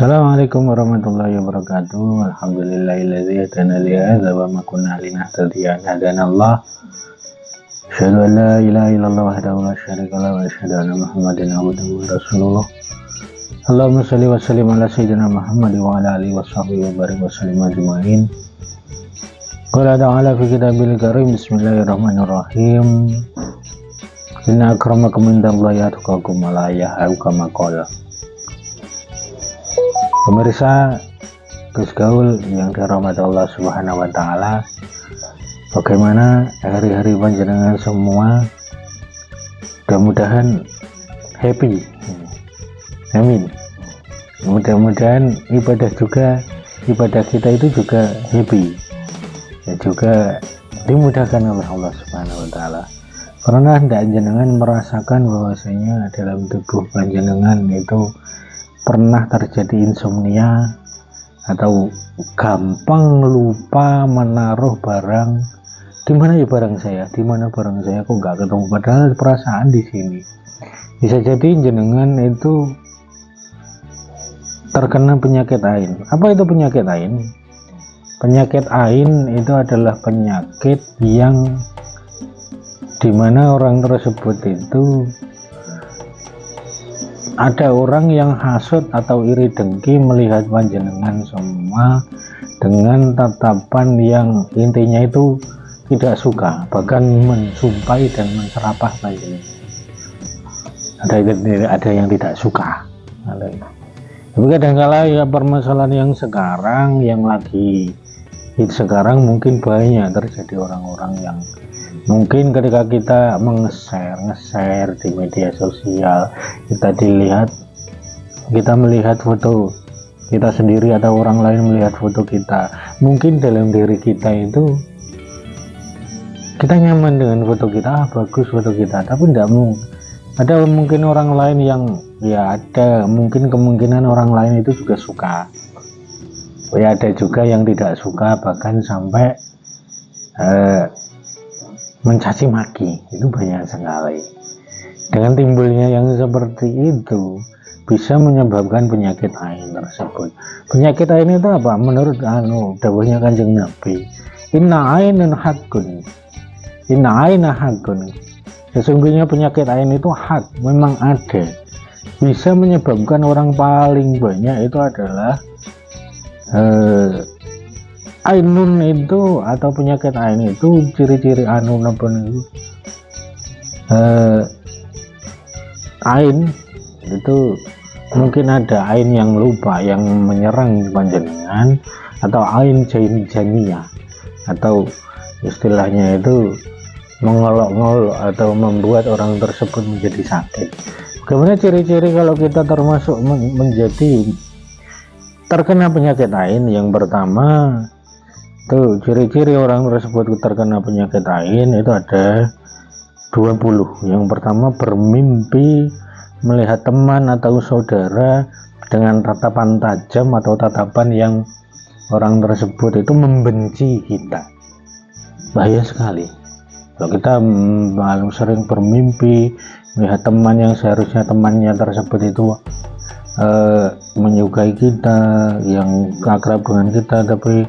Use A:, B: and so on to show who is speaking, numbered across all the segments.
A: Assalamualaikum warahmatullahi wabarakatuh. Alhamdulillahilladzi hadana li hadza wa ma kunna linahtadiya an hadanallah. Asyhadu an la ilaha illallah wahdahu la syarika lahu wa asyhadu anna Muhammadan abduhu wa rasuluh. Allahumma shalli wa sallim ala sayyidina Muhammad wa ala alihi wa sahbihi wa barik wa sallim ajma'in. Qala ta'ala fi kitabil karim, bismillahirrahmanirrahim. Inna akramakum indallahi atqakum wa la ya'u kama qala. Pemirsa Gus Gaul yang dirahmati Allah Subhanahu wa taala, bagaimana hari-hari panjenengan semua? Mudah-mudahan happy. Amin. Mudah-mudahan ibadah kita itu juga happy. Dan juga dimudahkan oleh Allah Subhanahu wa taala. Karena hendak jenengan merasakan bahwasanya dalam tubuh panjenengan itu pernah terjadi insomnia atau gampang lupa menaruh barang. Di mana ya barang saya? Di mana barang saya kok nggak ketemu? Padahal perasaan di sini. Bisa jadi jenengan itu terkena penyakit ain. Apa itu penyakit ain? Penyakit ain itu adalah penyakit yang dimana orang tersebut itu ada orang yang hasut atau iri dengki melihat panjenengan semua dengan tatapan yang intinya itu tidak suka, bahkan mensumpai dan menserapah panjenengan. Ada yang tidak suka. Tapi kadang-kala ya permasalahan yang sekarang mungkin banyak terjadi orang-orang yang mungkin ketika kita nge-share di media sosial, kita melihat foto kita sendiri atau orang lain melihat foto kita, mungkin dalam diri kita itu kita nyaman dengan foto kita, bagus foto kita, tapi tidak ada mungkin orang lain yang ada mungkin kemungkinan orang lain itu juga suka, ada juga yang tidak suka, bahkan sampai mencaci maki. Itu banyak sekali. Dengan timbulnya yang seperti itu bisa menyebabkan penyakit ain tersebut. Penyakit ain itu apa? Menurut dawuhnya Kanjeng Nabi, inna ainun hakun, inna aina hakun. Sesungguhnya penyakit ain itu hak, memang ada. Bisa menyebabkan orang paling banyak itu adalah ainun itu, atau penyakit ain itu ciri-ciri ain itu mungkin ada ain yang lupa yang menyerang panjenengan, atau ain janiyah, atau istilahnya itu mengolok-ngolok atau membuat orang tersebut menjadi sakit. Bagaimana ciri-ciri kalau kita termasuk menjadi terkena penyakit ain? Yang pertama, tuh ciri-ciri orang tersebut terkena penyakit ain itu ada 20. Yang pertama, bermimpi melihat teman atau saudara dengan tatapan tajam atau tatapan yang orang tersebut itu membenci kita. Bahaya sekali kalau kita sering bermimpi melihat teman yang seharusnya temannya tersebut itu menyukai kita, yang akrab dengan kita, tapi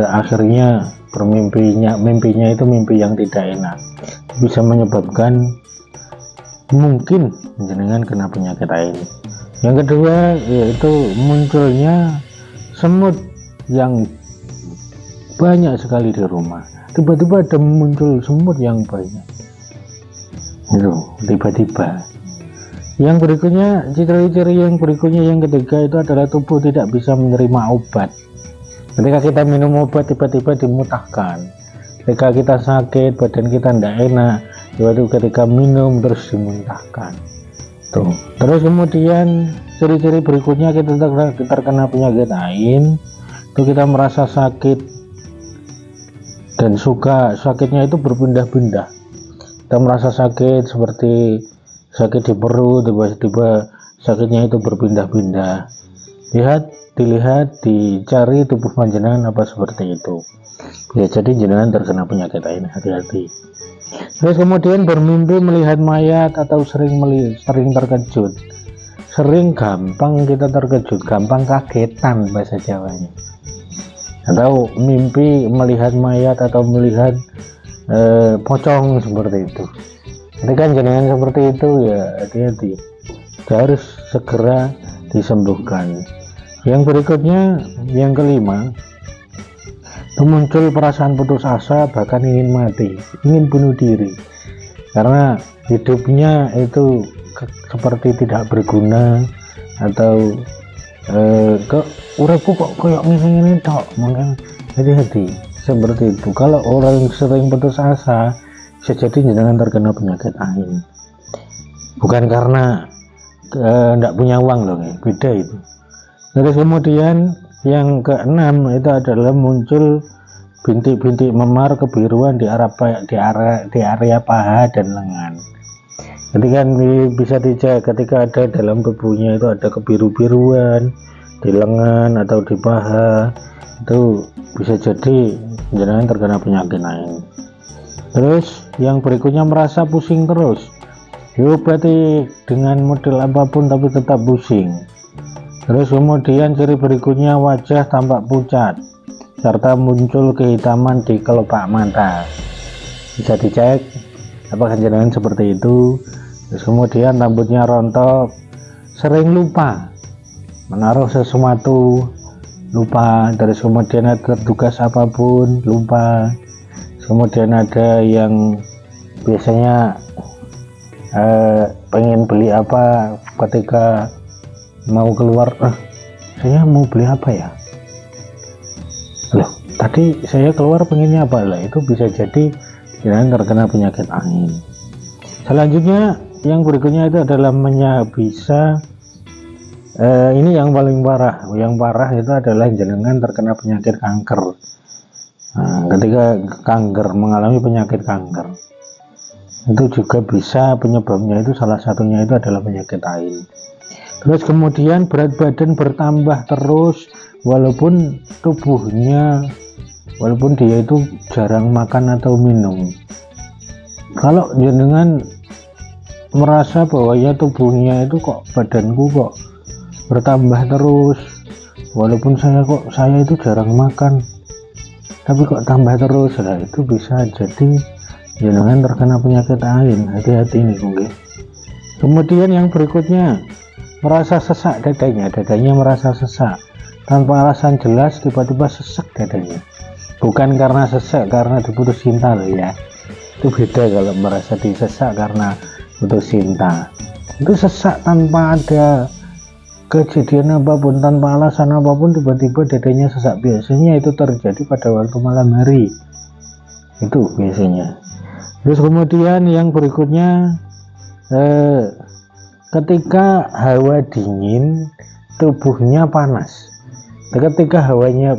A: akhirnya mimpinya itu mimpi yang tidak enak, bisa menyebabkan mungkin jenengan kena penyakit ain. Yang kedua yaitu munculnya semut yang banyak sekali di rumah. Tiba-tiba ada muncul semut yang banyak itu tiba-tiba. Yang berikutnya, ciri-ciri yang berikutnya yang ketiga itu adalah tubuh tidak bisa menerima obat. Ketika kita minum obat tiba-tiba dimutahkan. Ketika kita sakit, badan kita tidak enak, tiba-tiba ketika minum terus dimuntahkan. Tuh. Terus kemudian ciri-ciri berikutnya kita terkena penyakit ain, itu kita merasa sakit dan sakitnya itu berpindah-pindah. Kita merasa sakit seperti sakit di perut, tiba-tiba sakitnya itu berpindah-pindah. Dilihat, dicari tubuh panjenengan apa seperti itu. Ya, jadi jenengan terkena penyakit ain, hati-hati. Terus kemudian bermimpi melihat mayat atau sering terkejut sering gampang kita terkejut, gampang kagetan bahasa Jawanya, atau mimpi melihat mayat atau melihat pocong seperti itu. Ketika jenengan seperti itu ya hati-hati, harus segera disembuhkan. Yang berikutnya, yang kelima, itu muncul perasaan putus asa, bahkan ingin mati, ingin bunuh diri, karena hidupnya itu seperti tidak berguna, atau uripku kok kayak gini tok. Mungkin hati-hati seperti itu. Kalau orang sering putus asa, bisa jadi jangan terkena penyakit ain, bukan karena tidak punya uang loh, beda itu. Terus kemudian yang keenam itu adalah muncul bintik-bintik memar kebiruan di area paha dan lengan. Ketika bisa dicek, ketika ada dalam tubuhnya itu ada kebiru-biruan di lengan atau di paha, itu bisa jadi jenengan terkena penyakit lain. Terus yang berikutnya, merasa pusing terus, diobati dengan model apapun tapi tetap pusing. Terus kemudian ciri berikutnya, wajah tampak pucat serta muncul kehitaman di kelopak mata. Bisa dicek apakah jenengan seperti itu. Terus kemudian rambutnya rontok, sering lupa menaruh sesuatu, lupa. Terus kemudian ada tugas apapun, lupa. Kemudian ada yang biasanya pengen beli apa, ketika mau keluar, saya mau beli apa ya, loh tadi saya keluar pengennya apa lah, itu bisa jadi jangan terkena penyakit angin. Selanjutnya yang berikutnya itu adalah bisa ini yang paling parah. Yang parah itu adalah jenengan terkena penyakit kanker. Nah, ketika kanker, mengalami penyakit kanker, itu juga bisa penyebabnya itu, salah satunya itu adalah penyakit ain. Terus kemudian berat badan bertambah terus, walaupun dia itu jarang makan atau minum. Kalau jenengan merasa bahwa ya tubuhnya itu kok, badanku kok bertambah terus, walaupun saya itu jarang makan tapi kok tambah terus, nah itu bisa jadi jenengan terkena penyakit ain. Hati-hati nih oke. Kemudian yang berikutnya, merasa sesak dadanya merasa sesak tanpa alasan jelas, tiba-tiba sesak dadanya. Bukan karena sesak karena diputus cinta loh ya, itu beda. Kalau merasa disesak karena putus cinta, itu sesak tanpa ada kejadian apapun, tanpa alasan apapun, tiba-tiba dadanya sesak. Biasanya itu terjadi pada waktu malam hari, itu biasanya. Terus kemudian yang berikutnya, ketika hawa dingin tubuhnya panas. Ketika hawanya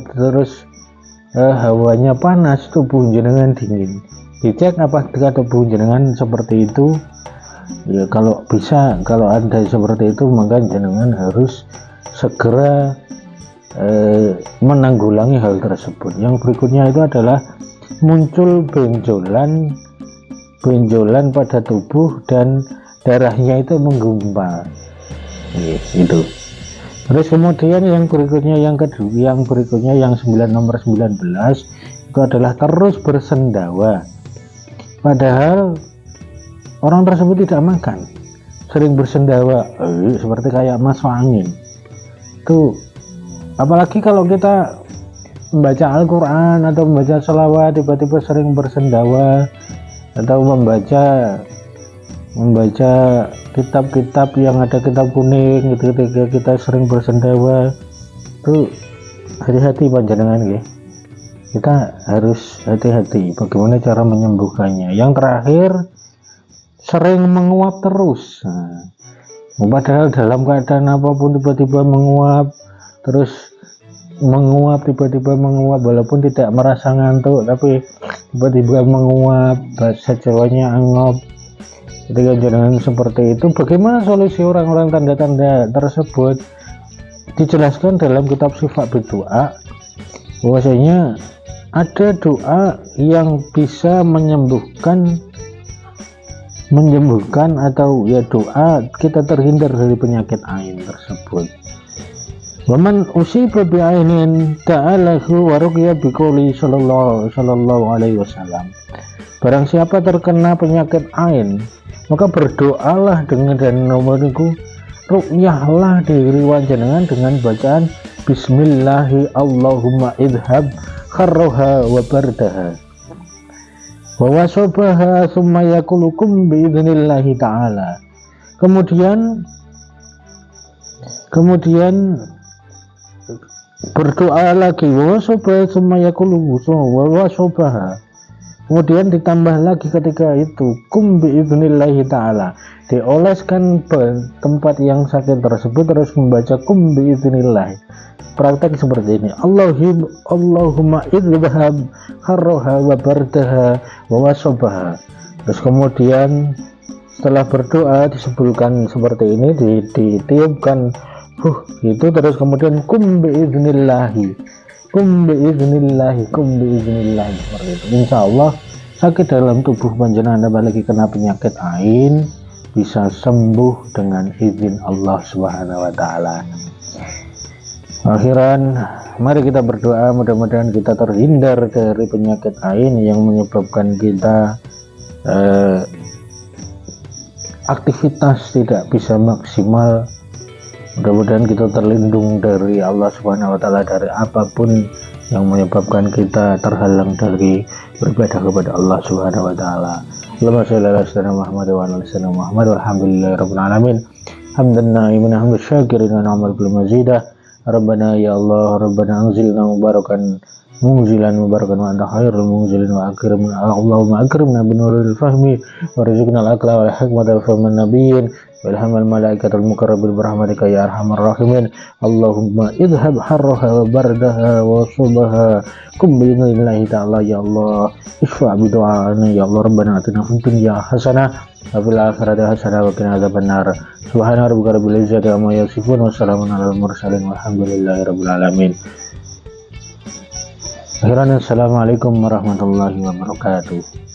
A: panas, tubuh jenengan dingin. Dicek apakah tubuh jenengan seperti itu ya. Kalau bisa, kalau Anda seperti itu, maka jenengan harus segera menanggulangi hal tersebut. Yang berikutnya itu adalah muncul benjolan pada tubuh dan darahnya itu menggumpal gitu. Terus kemudian yang berikutnya, yang nomor 19 itu adalah terus bersendawa, padahal orang tersebut tidak makan, sering bersendawa seperti kayak masuk angin. Itu apalagi kalau kita membaca Al-Quran atau membaca sholawat, tiba-tiba sering bersendawa, atau membaca kitab-kitab yang ada kitab kuning gitu, ketika kita sering bersendawa, itu hati-hati panjenengan ya. Kita harus hati-hati bagaimana cara menyembuhkannya. Yang terakhir, sering menguap terus. Padahal dalam keadaan apapun tiba-tiba menguap, tiba-tiba menguap walaupun tidak merasa ngantuk, tapi tiba-tiba menguap, bahasa Jawanya angop. Ketika jenengan seperti itu, bagaimana solusi orang-orang tanda-tanda tersebut? Dijelaskan dalam kitab Sifat Berdoa bahwasanya ada doa yang bisa menyembuhkan menyembuhkan atau ya doa kita terhindar dari penyakit ain tersebut. Waman usiba bi ainin ta'alahu wa ruqya bi qouli sallallahu alaihi wasallam. Barang siapa terkena penyakit ain, maka berdoalah dengan dan nomor niku ruqyahlah diri jenengan dengan bacaan bismillahi Allahumma idhab kharroha wa bardaha wa wasobaha summa yakulukum biidhnillahi ta'ala. Kemudian berdoa lagi wa wasobaha summa yakulukum wa wasobaha. Kemudian ditambah lagi ketika itu kum biidhnillahi ta'ala, dioleskan tempat yang sakit tersebut terus membaca kum biidznillah. Praktek seperti ini, Allahumma idhab kharroha wa bardaha wa wasobaha. Terus kemudian setelah berdoa disebutkan seperti ini, ditiupkan itu, terus kemudian kum biidznillah seperti itu. Insya Allah sakit dalam tubuh panjenengan apalagi kena penyakit ain bisa sembuh dengan izin Allah Subhanahu wa taala. Akhiran, mari kita berdoa mudah-mudahan kita terhindar dari penyakit ain yang menyebabkan kita aktivitas tidak bisa maksimal. Mudah-mudahan kita terlindung dari Allah Subhanahu wa taala dari apapun yang menyebabkan kita terhalang dari beribadah kepada Allah Subhanahu wa taala. Allahumma shalli ala sayyidina Muhammad wa ala ali sayyidina Muhammad walhamdulillahirabbil alamin. Hamdan na'iman hamdan syakirin wa ni'mal mazidah. Rabbana ya Allah, Rabbana anzilna mubarakan munzilan mubarakan wa anta khairul munzilin wa akrimna Allahumma akrimna binuril fahmi warzuqna al-aqla wal hikmata wa fahman nabiyyin walhamal malaikatul muqarrabin birahmatika ya arhamar rahimin. Allahumma idhab harraha wa bardaha wa subaha kum bi'idhnillahi ta'ala ya Allah. Isfa' bi du'ana ya Allah. Rabbana atina fid dunya hasanah wa fil akhirati hasanah wa qina adzabannar. Subhana rabbika rabbil izzati amma yasifun wa salamun alal mursalin walhamdulillahi rabbil alamin. Akhiran, assalamualaikum warahmatullahi wabarakatuh.